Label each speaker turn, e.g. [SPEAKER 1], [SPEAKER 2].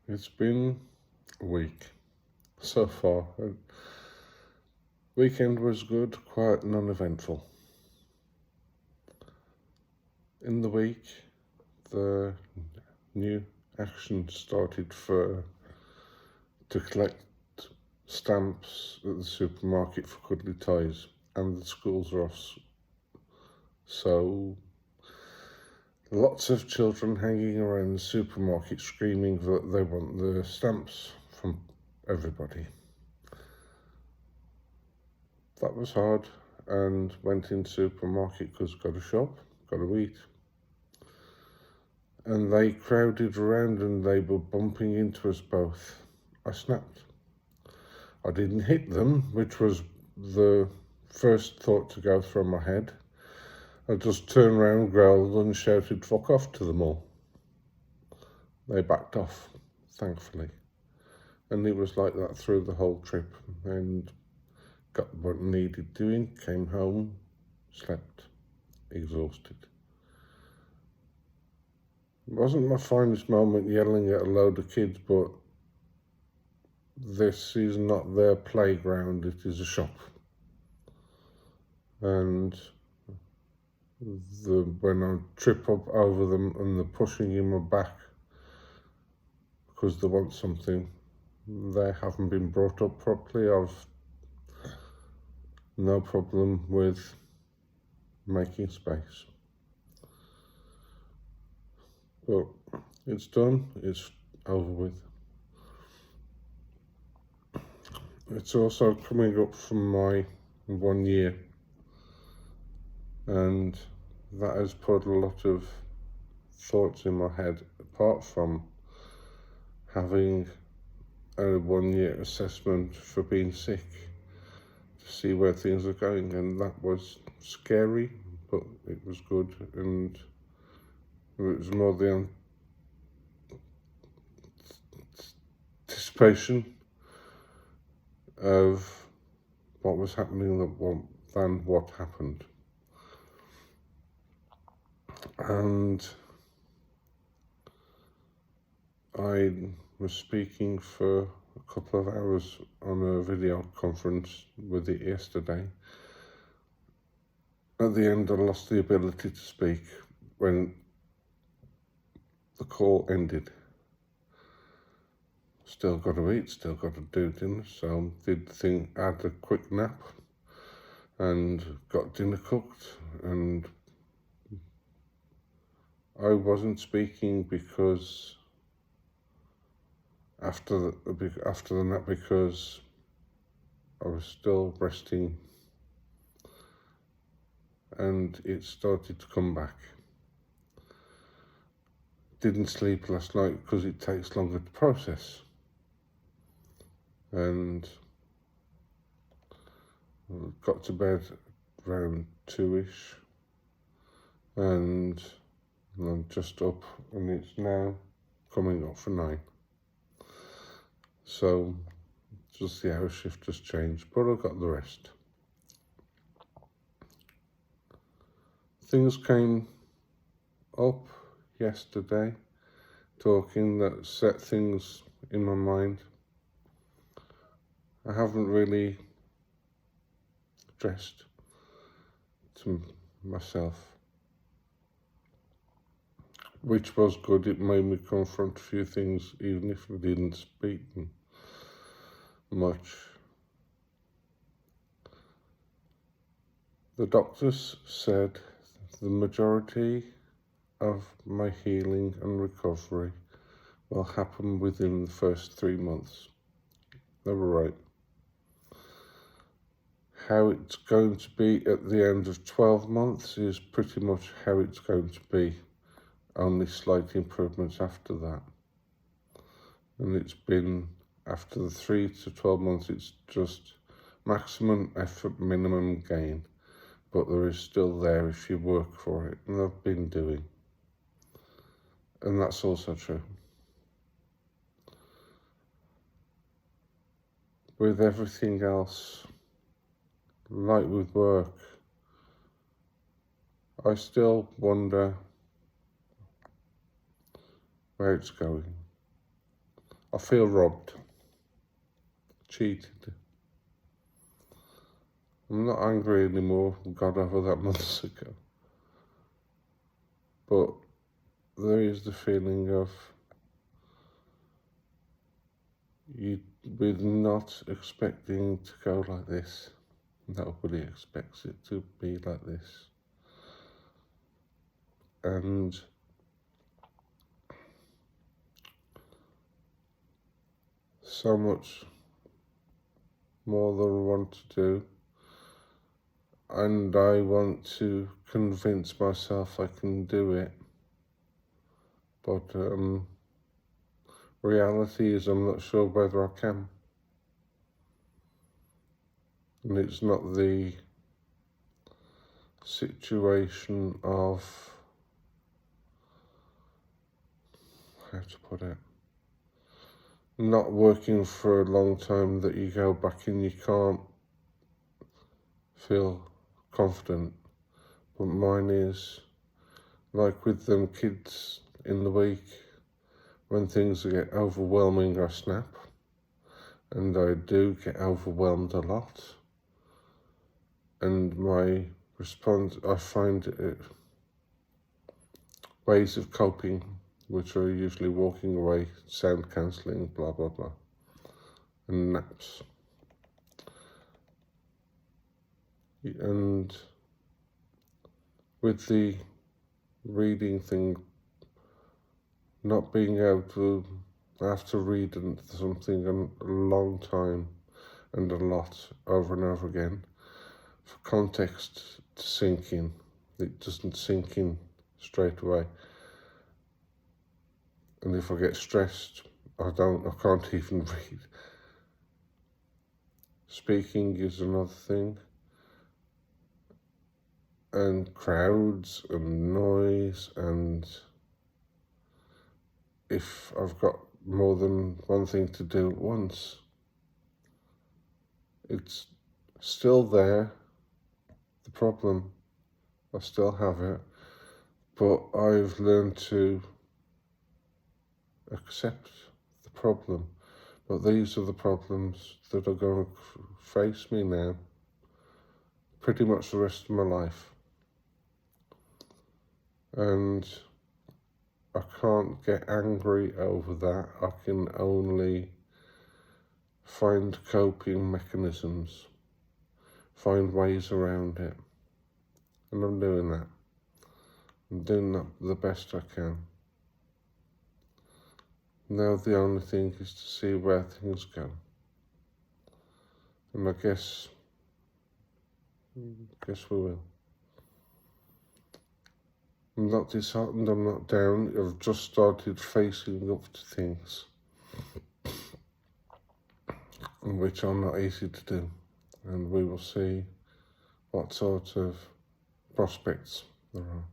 [SPEAKER 1] It's been a week so far. Weekend was good, quite non-eventful. In the week, the new action started to collect stamps at the supermarket for cuddly toys, and the schools are off. So lots of children hanging around the supermarket screaming that they want the stamps from everybody. That was hard, and went in supermarket because got to shop, got to eat. And they crowded around and they were bumping into us both. I snapped. I didn't hit them, which was the first thought to go through my head. I just turned around, growled and shouted "fuck off" to them all. They backed off, thankfully. And it was like that through the whole trip, and got what needed doing, came home, slept, exhausted. It wasn't my finest moment yelling at a load of kids, but this is not their playground, it is a shop. And when I trip up over them and they're pushing in my back because they want something, they haven't been brought up properly. I've no problem with making space. But it's done, it's over with. It's also coming up from my 1 year, and that has put a lot of thoughts in my head, apart from having a 1 year assessment for being sick to see where things are going, and that was scary, but it was good, and it was more the anticipation of what was happening than what happened. And I was speaking for a couple of hours on a video conference with it yesterday. At the end, I lost the ability to speak when the call ended. Still got to eat, still got to do dinner, so had a quick nap and got dinner cooked, and I wasn't speaking because after the nap, because I was still resting and it started to come back. Didn't sleep last night because it takes longer to process, and got to bed around 2ish, and I'm just up, and it's now coming up for 9. So just the hour shift has changed, but I got the rest. Things came up yesterday, talking that set things in my mind. I haven't really addressed to myself, which was good. It made me confront a few things, even if I didn't speak much. The doctors said the majority of my healing and recovery will happen within the first 3 months. They were right. How it's going to be at the end of 12 months is pretty much how it's going to be, only slight improvements after that. And it's been, after the 3 to 12 months, it's just maximum effort, minimum gain. But there is still there if you work for it, and I've been doing. And that's also true. With everything else, like with work, I still wonder where it's going. I feel robbed, cheated. I'm not angry anymore, got over that months ago. But there is the feeling of you we're not expecting to go like this. Nobody expects it to be like this. And so much more than I want to do. And I want to convince myself I can do it. But reality is I'm not sure whether I can. And it's not the situation of, how to put it, not working for a long time that you go back and you can't feel confident. But mine is, like with them kids in the week, when things get overwhelming, I snap. And I do get overwhelmed a lot. And my response, I find ways of coping, which are usually walking away, sound cancelling, blah, blah, blah, and naps. And with the reading thing, not being able to, after reading something a long time and a lot over and over again, for context to sink in, it doesn't sink in straight away. And if I get stressed, I can't even read. Speaking is another thing. And crowds and noise, and if I've got more than one thing to do at once, it's still there, the problem, I still have it, but I've learned to accept the problem. But these are the problems that are going to face me now, pretty much the rest of my life. And I can't get angry over that. I can only find coping mechanisms, find ways around it. And I'm doing that. I'm doing that the best I can. Now the only thing is to see where things go. And I guess we will. I'm not disheartened, I'm not down. I've just started facing up to things, which are not easy to do. And we will see what sort of prospects there are.